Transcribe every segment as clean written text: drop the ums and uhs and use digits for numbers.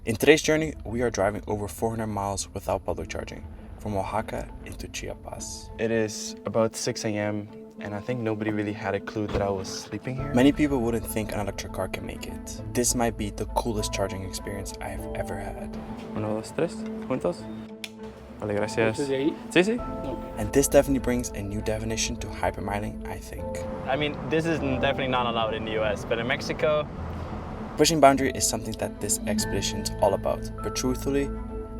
In today's journey, we are driving over 400 miles without public charging, from Oaxaca into Chiapas. It is about 6 a.m. and I think nobody really had a clue that I was sleeping here. Many people wouldn't think an electric car can make it. This might be the coolest charging experience I have ever had. 1, 2, 3, juntos. Vale, gracias. Sí, sí. And this definitely brings a new definition to hypermiling, I think. I mean, this is definitely not allowed in the US, but in Mexico... Pushing boundary is something that this expedition is all about. But truthfully,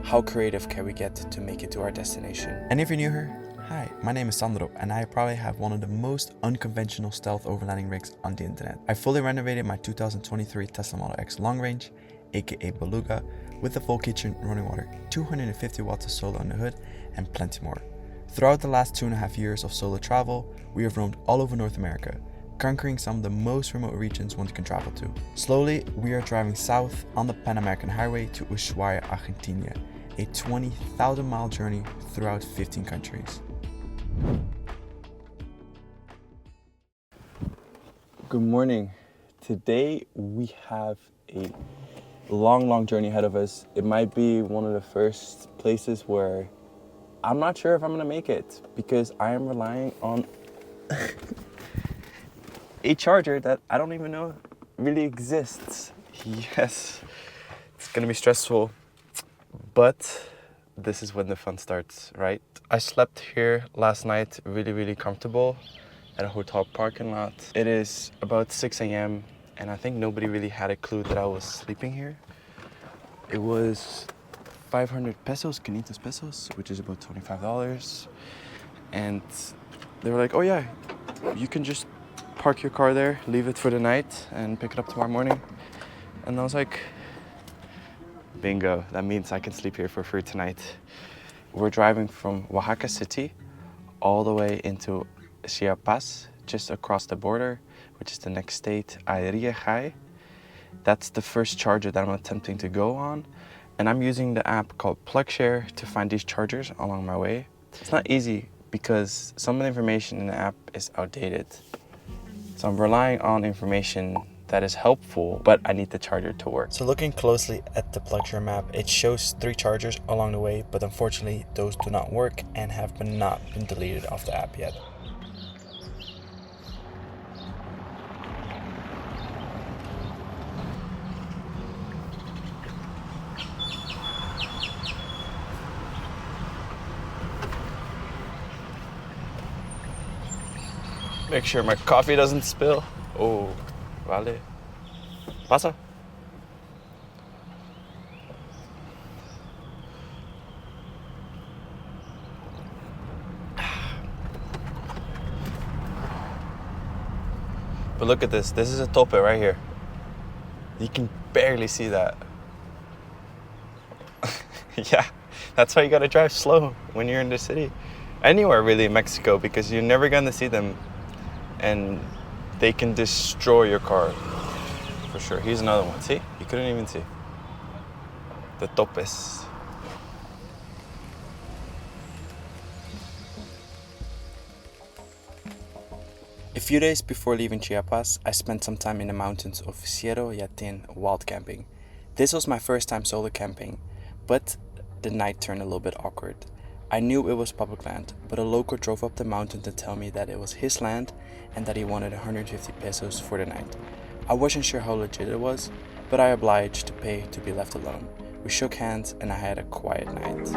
how creative can we get to make it to our destination? And if you're new here, hi, my name is Sandro, and I probably have one of the most unconventional stealth overlanding rigs on the internet. I fully renovated my 2023 Tesla Model X Long Range, aka Beluga, with a full kitchen, running water, 250 watts of solar on the hood, and plenty more. Throughout the last 2.5 years of solo travel, we have roamed all over North America, conquering some of the most remote regions one can travel to. Slowly, we are driving south on the Pan American Highway to Ushuaia, Argentina, a 20,000 mile journey throughout 15 countries. Good morning. Today we have a long journey ahead of us. It might be one of the first places where I'm not sure if I'm gonna make it because I am relying on a charger that I don't even know really exists. Yes, it's gonna be stressful, but this is when the fun starts, right? I slept here last night really comfortable at a hotel parking lot. It is about 6 a.m. and I think nobody really had a clue that I was sleeping here. It was 500 pesos, 500 pesos, which is about $25. And they were like, oh yeah, you can just park your car there, leave it for the night, and pick it up tomorrow morning. And I was like, bingo, that means I can sleep here for free tonight. We're driving from Oaxaca City all the way into Chiapas, just across the border, which is the next state, Andrei. That's the first charger that I'm attempting to go on. And I'm using the app called PlugShare to find these chargers along my way. It's not easy because some of the information in the app is outdated. So I'm relying on information that is helpful, but I need the charger to work. So looking closely at the PlugShare map, it shows 3 chargers along the way, but unfortunately those do not work and have not been deleted off the app yet. Make sure my coffee doesn't spill. Oh, vale. Pasa. But look at this. This is a tope right here. You can barely see that. Yeah, that's why you gotta drive slow when you're in the city. Anywhere really in Mexico, because you're never gonna see them and they can destroy your car for sure. Here's another one. See? You couldn't even see. The topes. A few days before leaving Chiapas, I spent some time in the mountains of Cerro Yatin wild camping. This was my first time solo camping, but the night turned a little bit awkward. I knew it was public land, but a local drove up the mountain to tell me that it was his land and that he wanted 150 pesos for the night. I wasn't sure how legit it was, but I obliged to pay to be left alone. We shook hands and I had a quiet night.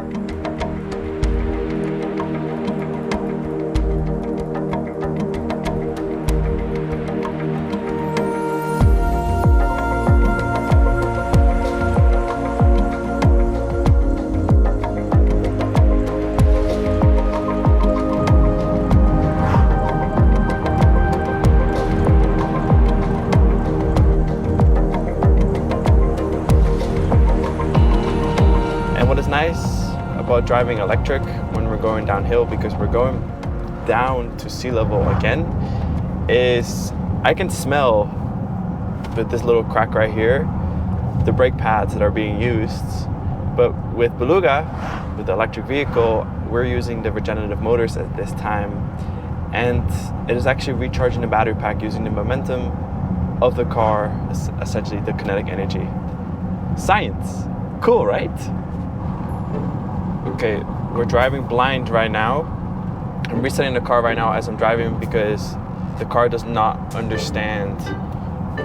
Nice about driving electric when we're going downhill, because we're going down to sea level again, is I can smell with this little crack right here the brake pads that are being used. But with Beluga, with the electric vehicle, we're using the regenerative motors at this time, and it is actually recharging the battery pack using the momentum of the car, essentially the kinetic energy. Science. Cool, right? Okay, we're driving blind right now. I'm resetting the car right now as I'm driving because the car does not understand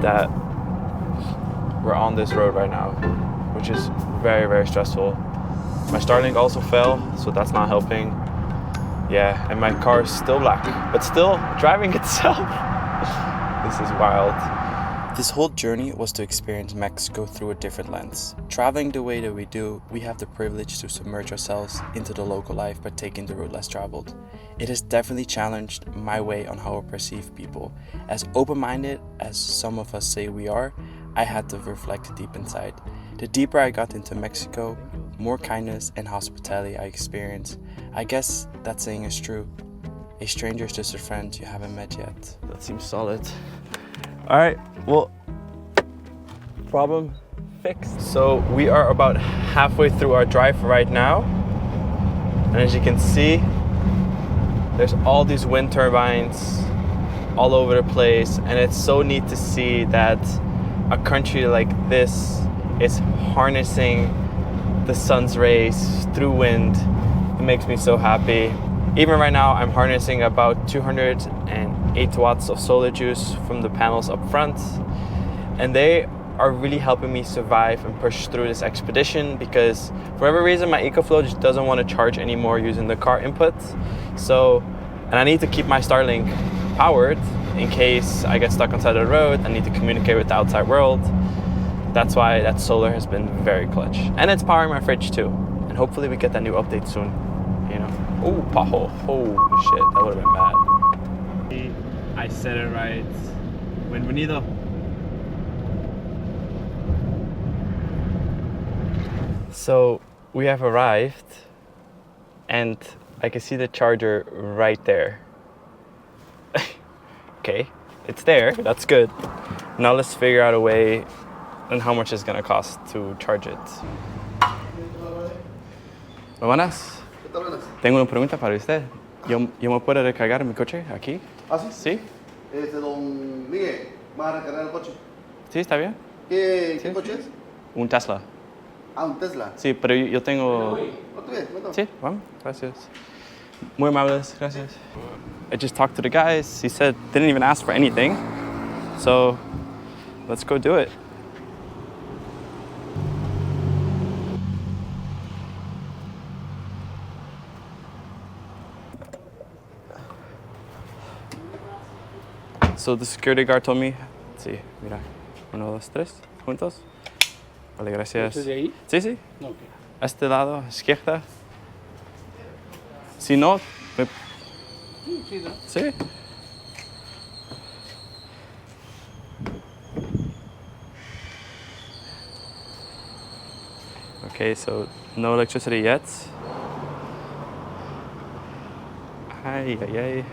that we're on this road right now, which is very, very stressful. My Starlink also fell, so that's not helping. Yeah, and my car is still black, but still driving itself. This is wild. This whole journey was to experience Mexico through a different lens. Traveling the way that we do, we have the privilege to submerge ourselves into the local life by taking the route less traveled. It has definitely challenged my way on how I perceive people. As open-minded as some of us say we are, I had to reflect deep inside. The deeper I got into Mexico, more kindness and hospitality I experienced. I guess that saying is true. A stranger is just a friend you haven't met yet. That seems solid. All right, well, problem fixed. So we are about halfway through our drive right now. And as you can see, there's all these wind turbines all over the place. And it's so neat to see that a country like this is harnessing the sun's rays through wind. It makes me so happy. Even right now, I'm harnessing about 208 watts of solar juice from the panels up front. And they are really helping me survive and push through this expedition because for whatever reason, my EcoFlow just doesn't want to charge anymore using the car input. So, and I need to keep my Starlink powered in case I get stuck on the side of the road. I need to communicate with the outside world. That's why that solar has been very clutch. And it's powering my fridge too. And hopefully we get that new update soon, you know. Oh, pothole, holy shit, that would have been bad. I said it right. Bienvenido. So we have arrived and I can see the charger right there. Okay, it's there, that's good. Now let's figure out a way and how much it's gonna cost to charge it. Buenas. Tengo una pregunta para usted. ¿Yo me puedo recargar mi coche aquí? ¿Ah, sí? Sí. Don Miguel, ¿vas a recargar el coche? Sí, está bien. ¿Qué coche es? Un Tesla. Ah, un Tesla. Sí, pero yo tengo... Sí, vamos, gracias. Muy amables, gracias. I just talked to the guys. He said they didn't even ask for anything. So let's go do it. So the security guard told me, sí, mira, 1, 2, 3, juntos. Vale, gracias. ¿Es de ahí? Sí, sí. Okay. A este lado, izquierda. Si no, me... Sí, ¿no? Sí. Okay, so no electricity yet. Ay, ay, ay.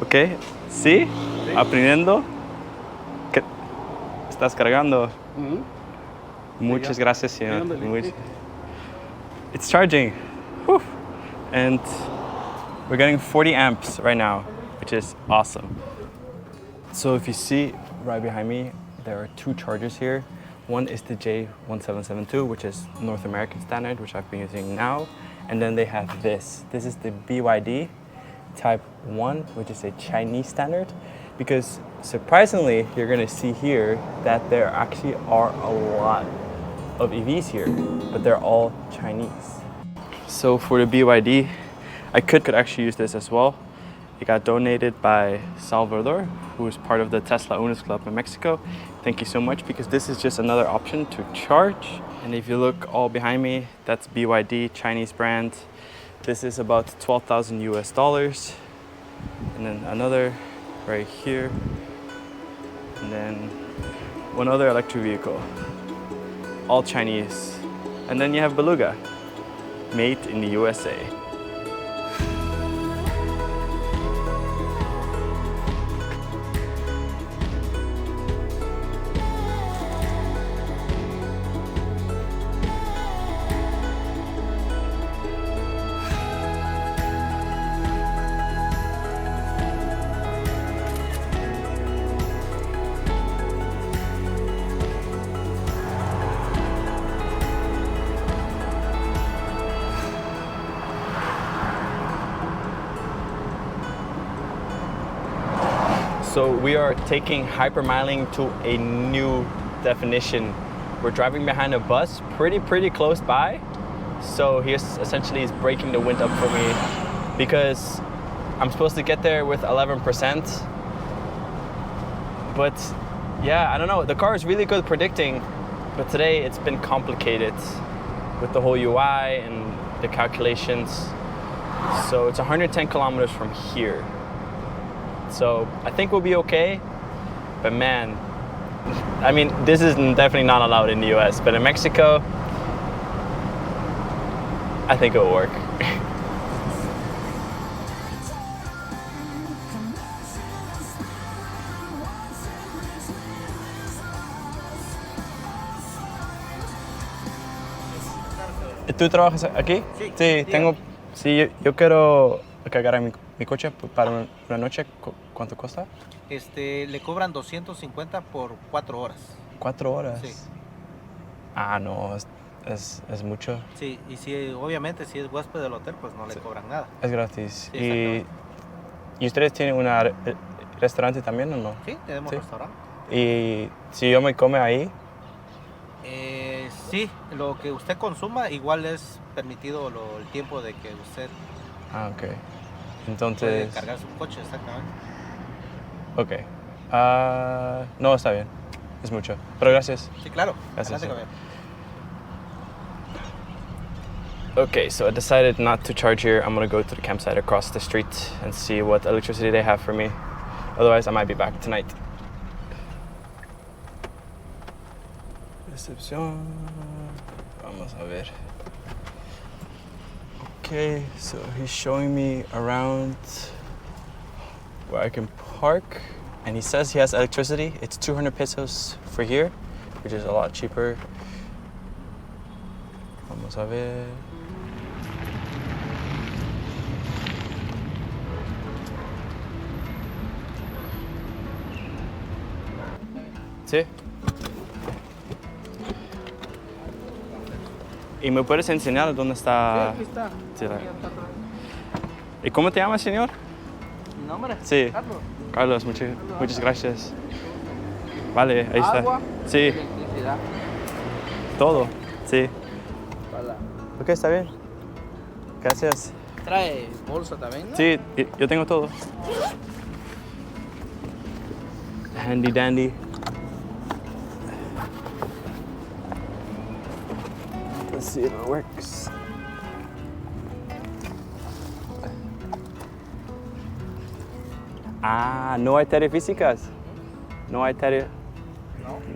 Okay, sí, aprendiendo. ¿Qué? ¿Estás cargando? Muchas gracias, señor. It's charging. Whew. And we're getting 40 amps right now, which is awesome. So if you see right behind me, there are 2 chargers here. One is the J1772, which is North American standard, which I've been using now. And then they have this. This is the BYD Type 1, which is a Chinese standard. Because surprisingly, you're gonna see here that there actually are a lot of EVs here, but they're all Chinese. So for the BYD, I could actually use this as well. It got donated by Salvador, who is part of the Tesla Owners Club in Mexico. Thank you so much, because this is just another option to charge. And if you look all behind me, that's BYD, Chinese brand. This is about 12,000 US dollars. And then another right here. And then one other electric vehicle, all Chinese. And then you have Beluga, made in the USA. So we are taking hypermiling to a new definition. We're driving behind a bus pretty close by. So he's essentially breaking the wind up for me because I'm supposed to get there with 11%. But yeah, I don't know. The car is really good predicting, but today it's been complicated with the whole UI and the calculations. So it's 110 kilometers from here. So I think we'll be okay, but man, I mean, this is definitely not allowed in the US, but in Mexico, I think it'll work. ¿Tú trabajas aquí? Sí, Sí, tengo. Sí, yo quiero cargar mi coche para una noche. ¿Cuánto cuesta? Le cobran 250 por 4 horas. 4 horas. Sí. Ah, no, es mucho. Sí, y si obviamente si es huésped del hotel, pues no le cobran nada. Es gratis. Sí, ¿Y ustedes tienen un restaurante también o no? Sí, tenemos Sí. restaurante. ¿Y si yo me come ahí? Sí, lo que usted consuma igual es permitido el tiempo de que usted Ah, ok. puede Entonces. cargar su coche, exactamente. Ok. No, está bien. Es mucho. Pero gracias. Sí, claro. Gracias. Adelante, Okay, so I decided not to charge here. I'm gonna go to the campsite across the street and see what electricity they have for me. Otherwise, I might be back tonight. Recepción. Vamos a ver. Okay, so he's showing me around where I can park. And he says he has electricity. It's 200 pesos for here, which is a lot cheaper. Vamos a ver. Sí. ¿Y me puedes enseñar dónde está? Aquí está. Sí, ¿Y cómo te llamas, señor? ¿Mi nombre? Sí. Carlos. Carlos, muchas gracias. Vale, ahí está. Agua. Sí, Electricidad. todo. Sí. Hola. Ok, está bien. Gracias. Trae bolsa también, ¿no? Sí, yo tengo todo. Handy dandy. Let's see if it works. Ah, no hay tarea físicas. No hay tarea.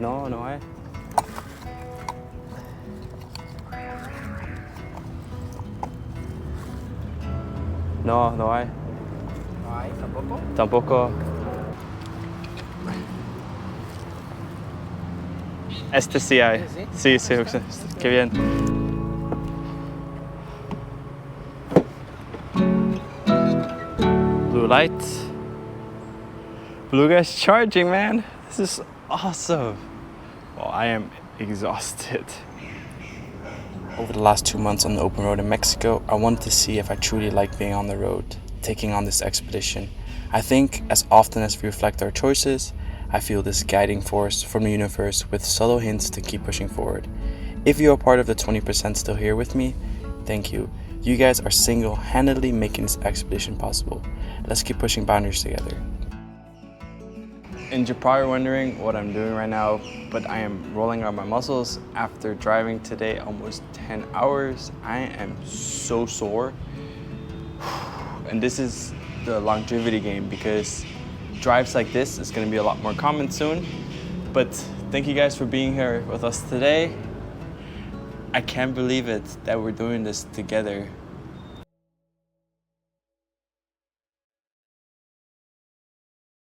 No. No hay. No hay. No hay tampoco. Tampoco. Este sí hay. ¿Sí? Sí, qué bien. Blue light. Beluga is charging, man. This is awesome. Well, I am exhausted. Over the last 2 months on the open road in Mexico, I wanted to see if I truly like being on the road, taking on this expedition. I think as often as we reflect our choices, I feel this guiding force from the universe with subtle hints to keep pushing forward. If you are part of the 20% still here with me, thank you. You guys are single-handedly making this expedition possible. Let's keep pushing boundaries together. And you're probably wondering what I'm doing right now, but I am rolling out my muscles after driving today almost 10 hours. I am so sore. And this is the longevity game because drives like this is going to be a lot more common soon. But thank you guys for being here with us today. I can't believe it that we're doing this together.